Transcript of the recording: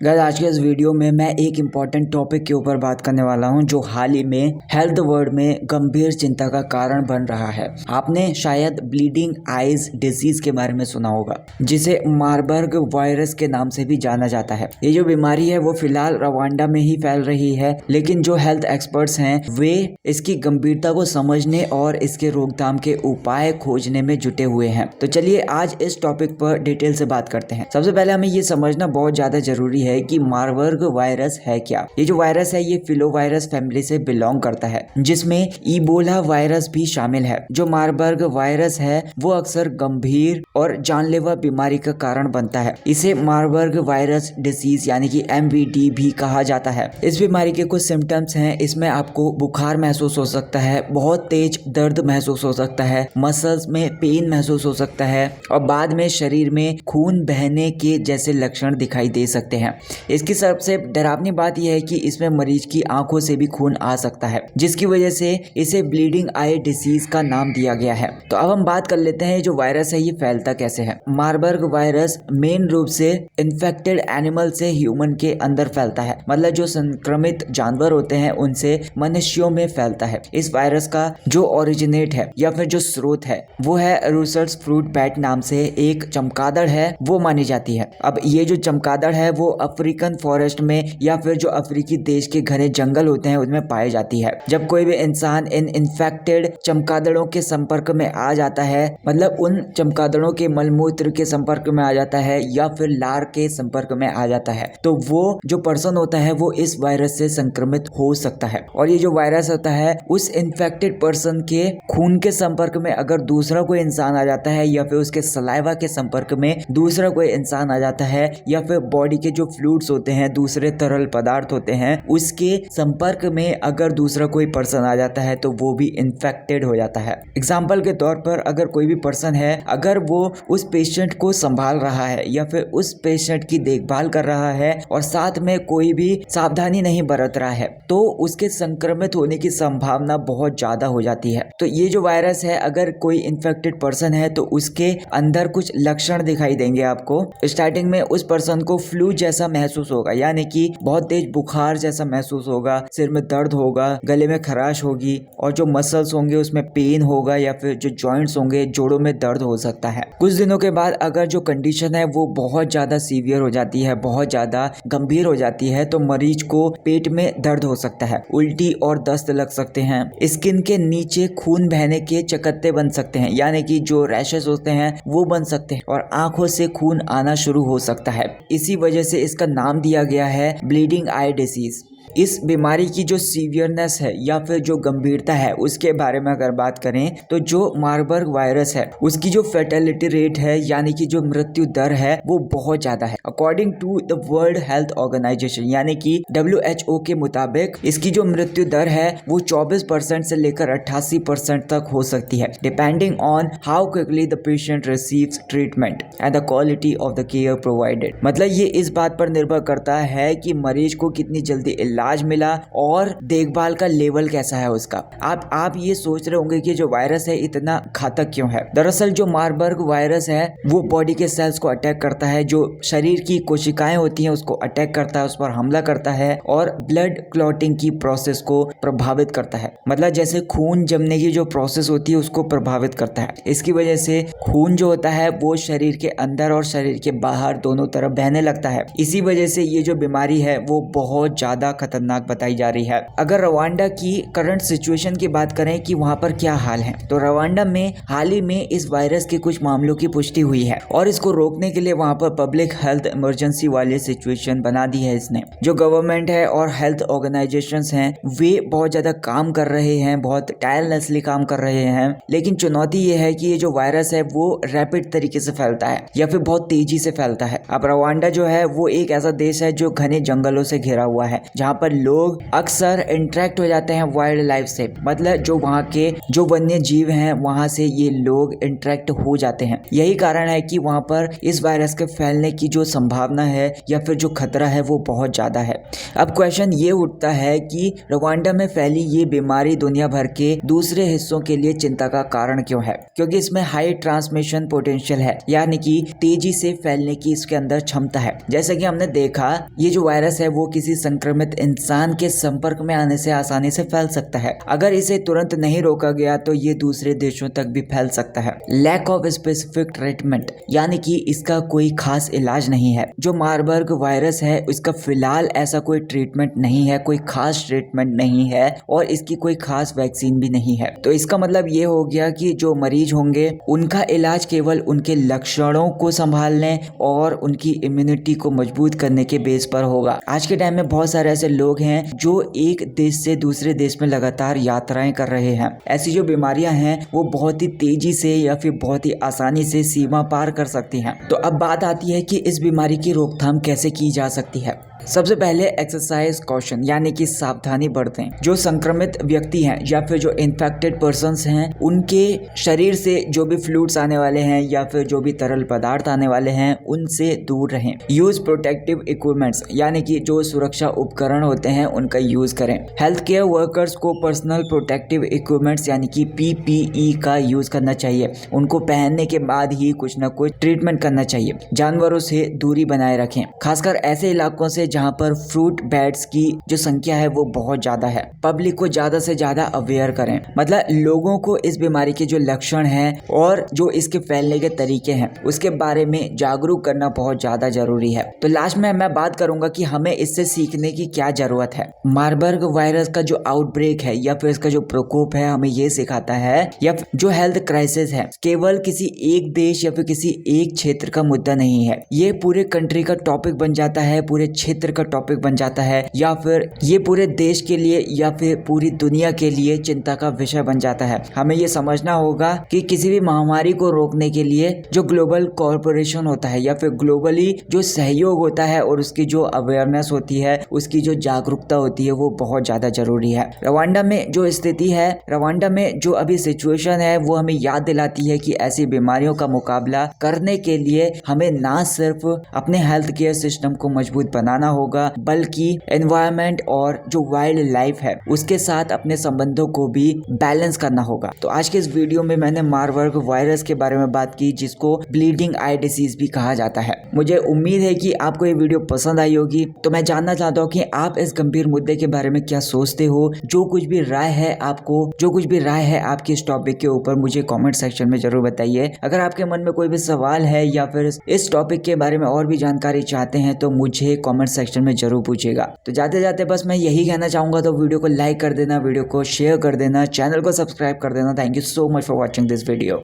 Guys आज के इस वीडियो में मैं एक इम्पॉर्टेंट टॉपिक के ऊपर बात करने वाला हूं जो हाल ही में हेल्थ वर्ल्ड में गंभीर चिंता का कारण बन रहा है। आपने शायद ब्लीडिंग आइज डिजीज के बारे में सुना होगा, जिसे मार्बर्ग वायरस के नाम से भी जाना जाता है। ये जो बीमारी है वो फिलहाल रवांडा में ही फैल रही है, लेकिन जो हेल्थ एक्सपर्ट्स हैं वे इसकी गंभीरता को समझने और इसके रोकथाम के उपाय खोजने में जुटे हुए हैं। तो चलिए आज इस टॉपिक पर डिटेल से बात करते हैं। सबसे पहले हमें ये समझना बहुत ज्यादा जरूरी है कि मार्बर्ग वायरस है क्या। ये जो वायरस है ये फिलोवायरस फैमिली से बिलोंग करता है, जिसमें इबोला वायरस भी शामिल है। जो मार्बर्ग वायरस है वो अक्सर गंभीर और जानलेवा बीमारी का कारण बनता है। इसे मार्बर्ग वायरस डिसीज यानी कि MVD भी कहा जाता है। इस बीमारी के कुछ सिम्टम्स हैं। इसमें आपको बुखार महसूस हो सकता है, बहुत तेज दर्द महसूस हो सकता है, मसल्स में पेन महसूस हो सकता है और बाद में शरीर में खून बहने के जैसे लक्षण दिखाई दे सकते हैं। इसकी सबसे डरावनी बात यह है कि इसमें मरीज की आंखों से भी खून आ सकता है, जिसकी वजह से इसे ब्लीडिंग आई डिसीज का नाम दिया गया है। तो अब हम बात कर लेते हैं जो वायरस है ये फैलता कैसे है। मार्बर्ग वायरस मेन रूप से इन्फेक्टेड एनिमल से ह्यूमन के अंदर फैलता है, मतलब जो संक्रमित जानवर होते हैं उनसे मनुष्यों में फैलता है। इस वायरस का जो ओरिजिनेट है या फिर जो स्रोत है वो है रूसर्स फ्रूट बैट नाम से एक चमगादड़ है, वो मानी जाती है। अब ये जो चमगादड़ है वो अफ्रीकन फॉरेस्ट में या फिर जो अफ्रीकी देश के घने जंगल होते हैं उनमें पाई जाती है। जब कोई भी इंसान इन इन्फेक्टेड चमगादड़ों के संपर्क में आ जाता है, मतलब उन चमगादड़ों के मलमूत्र के संपर्क में आ जाता है या फिर लार के संपर्क में आ जाता है, तो वो जो पर्सन होता है वो इस वायरस से संक्रमित हो सकता है। और ये जो वायरस होता है उस इन्फेक्टेड पर्सन के खून के संपर्क में अगर दूसरा कोई इंसान आ जाता है या फिर उसके सलाइवा के संपर्क में दूसरा कोई इंसान आ जाता है या फिर बॉडी के जो फ्लूइड्स होते हैं, दूसरे तरल पदार्थ होते हैं, उसके संपर्क में अगर दूसरा कोई पर्सन आ जाता है तो वो भी इन्फेक्टेड हो जाता है। एग्जाम्पल के तौर पर अगर कोई भी पर्सन है, अगर वो उस पेशेंट को संभाल रहा है या फिर उस पेशेंट की देखभाल कर रहा है और साथ में कोई भी सावधानी नहीं बरत रहा है, तो उसके संक्रमित होने की संभावना बहुत ज्यादा हो जाती है। तो ये जो वायरस है, अगर कोई इन्फेक्टेड पर्सन है तो उसके अंदर कुछ लक्षण दिखाई देंगे आपको। स्टार्टिंग में उस पर्सन को फ्लू जैसा महसूस होगा, यानी कि बहुत तेज बुखार जैसा महसूस होगा, सिर में दर्द होगा, गले में खराश होगी और जो मसल्स होंगे उसमें पेन होगा या फिर जो जॉइंट्स होंगे जोड़ों में दर्द हो सकता है। कुछ दिनों के बाद अगर जो कंडीशन है वो बहुत ज्यादा सीवियर हो जाती है, बहुत ज्यादा गंभीर हो जाती है, तो मरीज को पेट में दर्द हो सकता है, उल्टी और दस्त लग सकते हैं, स्किन के नीचे खून बहने के चकत्ते बन सकते हैं, यानी कि जो रैशेस होते हैं वो बन सकते हैं और आंखों से खून आना शुरू हो सकता है। इसी वजह से इसका नाम दिया गया है ब्लीडिंग आई डिसीज। इस बीमारी की जो सीवियरनेस है या फिर जो गंभीरता है उसके बारे में अगर बात करें तो जो मार्बर्ग वायरस है उसकी जो फेटेलिटी रेट है यानी कि जो मृत्यु दर है वो बहुत ज्यादा है। According to the World Health Organization यानी कि WHO के मुताबिक इसकी जो मृत्यु दर है वो 24% से लेकर 88% तक हो सकती है, depending on how quickly the patient receives treatment and the quality of the care provided. मतलब ये इस बात पर निर्भर करता है कि मरीज को कितनी जल्दी इलाज मिला और देखभाल का लेवल कैसा है उसका। आप ये सोच रहे होंगे कि जो वायरस है इतना घातक क्यों है। दरअसल जो मार्बर्ग वायरस है वो बॉडी के सेल्स को अटैक करता है, जो शरीर की कोशिकाएं होती हैं उसको अटैक करता है, उस पर हमला करता है और ब्लड क्लॉटिंग की प्रोसेस को प्रभावित करता है। मतलब जैसे खून जमने की जो प्रोसेस होती है उसको प्रभावित करता है। इसकी वजह से खून जो होता है वो शरीर के अंदर और शरीर के बाहर दोनों तरफ बहने लगता है। इसी वजह से ये जो बीमारी है वो बहुत ज्यादा खतरनाक बताई जा रही है। अगर रवांडा की करंट सिचुएशन की बात करें कि वहां पर क्या हाल है, तो रवांडा में हाल ही में इस वायरस के कुछ मामलों की पुष्टि हुई है और इसको रोकने के लिए वहां पर पब्लिक हेल्थ इमरजेंसी वाली सिचुएशन बना दी है इसने। जो गवर्नमेंट है और हेल्थ ऑर्गेनाइजेशंस हैं वे बहुत ज्यादा काम कर रहे हैं, बहुत टायरलेसली काम कर रहे हैं, लेकिन चुनौती ये है कि ये जो वायरस है वो रैपिड तरीके से फैलता है या फिर बहुत तेजी से फैलता है। अब रवांडा जो है वो एक ऐसा देश है जो घने जंगलों से घिरा हुआ है, जहाँ जहाँ पर लोग अक्सर इंटरेक्ट हो जाते हैं वाइल्ड लाइफ से, मतलब जो वहाँ के जो वन्य जीव हैं वहाँ से ये लोग इंटरेक्ट हो जाते हैं। यही कारण है कि वहाँ पर इस वायरस के फैलने की जो संभावना है या फिर जो खतरा है वो बहुत ज़्यादा है। अब क्वेश्चन ये उठता है कि रवांडा में फैली ये बीमारी दुनिया भर के दूसरे हिस्सों के लिए चिंता का कारण क्यों है? क्योंकि इसमें हाई ट्रांसमिशन पोटेंशियल है, यानी कि तेजी से फैलने की इसके अंदर क्षमता है। जैसे कि हमने देखा ये जो वायरस है वो किसी संक्रमित इंसान के संपर्क में आने से आसानी से फैल सकता है। अगर इसे तुरंत नहीं रोका गया तो ये दूसरे देशों तक भी फैल सकता है। लैक ऑफ स्पेसिफिक ट्रीटमेंट, यानी कि इसका कोई खास इलाज नहीं है। जो मार्बर्ग वायरस है इसका फिलहाल ऐसा कोई ट्रीटमेंट नहीं है, कोई खास ट्रीटमेंट नहीं है और इसकी कोई खास वैक्सीन भी नहीं है। तो इसका मतलब ये हो गया कि जो मरीज होंगे उनका इलाज केवल उनके लक्षणों को संभालने और उनकी इम्यूनिटी को मजबूत करने के बेस पर होगा। आज के टाइम में बहुत सारे ऐसे लोग हैं जो एक देश से दूसरे देश में लगातार यात्राएं कर रहे हैं। ऐसी जो बीमारियां हैं वो बहुत ही तेजी से या फिर बहुत ही आसानी से सीमा पार कर सकती हैं। तो अब बात आती है कि इस बीमारी की रोकथाम कैसे की जा सकती है। सबसे पहले एक्सरसाइज कॉशन, यानी कि सावधानी बरतें। जो संक्रमित व्यक्ति हैं या फिर जो इन्फेक्टेड पर्सन्स हैं उनके शरीर से जो भी फ्लूइड्स आने वाले हैं या फिर जो भी तरल पदार्थ आने वाले हैं उनसे दूर रहें। यूज प्रोटेक्टिव इक्विपमेंट्स, यानी कि जो सुरक्षा उपकरण होते हैं उनका यूज करें। हेल्थ केयर वर्कर्स को पर्सनल प्रोटेक्टिव इक्विपमेंट्स यानी कि PPE का यूज करना चाहिए। उनको पहनने के बाद ही कुछ ना कुछ ट्रीटमेंट करना चाहिए। जानवरों से दूरी बनाए रखें, खासकर ऐसे इलाकों से जहां पर फ्रूट बैट्स की जो संख्या है वो बहुत ज्यादा है। पब्लिक को ज्यादा से ज्यादा अवेयर करें, मतलब लोगों को इस बीमारी के जो लक्षण हैं और जो इसके फैलने के तरीके हैं उसके बारे में जागरूक करना बहुत ज्यादा जरूरी है। तो लास्ट में मैं बात करूंगा कि हमें इससे सीखने की क्या जरूरत है। मार्बर्ग वायरस का जो आउटब्रेक है या फिर इसका जो प्रकोप है हमें ये सिखाता है, या जो हेल्थ क्राइसिस है केवल किसी एक देश या फिर किसी एक क्षेत्र का मुद्दा नहीं है। ये पूरे कंट्री का टॉपिक बन जाता है, पूरे क्षेत्र का टॉपिक बन जाता है, या फिर ये पूरे देश के लिए या फिर पूरी दुनिया के लिए चिंता का विषय बन जाता है। हमें ये समझना होगा कि किसी भी महामारी को रोकने के लिए जो ग्लोबल कॉर्पोरेशन होता है या फिर ग्लोबली जो सहयोग होता है और उसकी जो अवेयरनेस होती है, उसकी जो जागरूकता होती है वो बहुत ज्यादा जरूरी है। रवांडा में जो स्थिति है, रवांडा में जो अभी सिचुएशन है वो हमें याद दिलाती है कि ऐसी बीमारियों का मुकाबला करने के लिए हमें ना सिर्फ अपने हेल्थ केयर सिस्टम को मजबूत बनाना होगा बल्कि एनवायरनमेंट और जो वाइल्ड लाइफ है उसके साथ अपने संबंधों को भी बैलेंस करना होगा। तो आज के इस वीडियो में मैंने मार्बर्ग वायरस के बारे में बात की जिसको ब्लीडिंग आई डिसीज भी कहा जाता है। मुझे उम्मीद है कि आपको ये वीडियो पसंद आई होगी। तो मैं जानना चाहता हूँ कि आप इस गंभीर मुद्दे के बारे में क्या सोचते हो। जो कुछ भी राय है आपकी इस टॉपिक के ऊपर मुझे कॉमेंट सेक्शन में जरूर बताइए। अगर आपके मन में कोई भी सवाल है या फिर इस टॉपिक के बारे में और भी जानकारी चाहते हैं तो मुझे कॉमेंट सेक्शन में जरूर पूछिएगा। तो जाते जाते बस मैं यही कहना चाहूंगा, तो वीडियो को लाइक कर देना, वीडियो को शेयर कर देना, चैनल को सब्सक्राइब कर देना। Thank you so much for watching this video.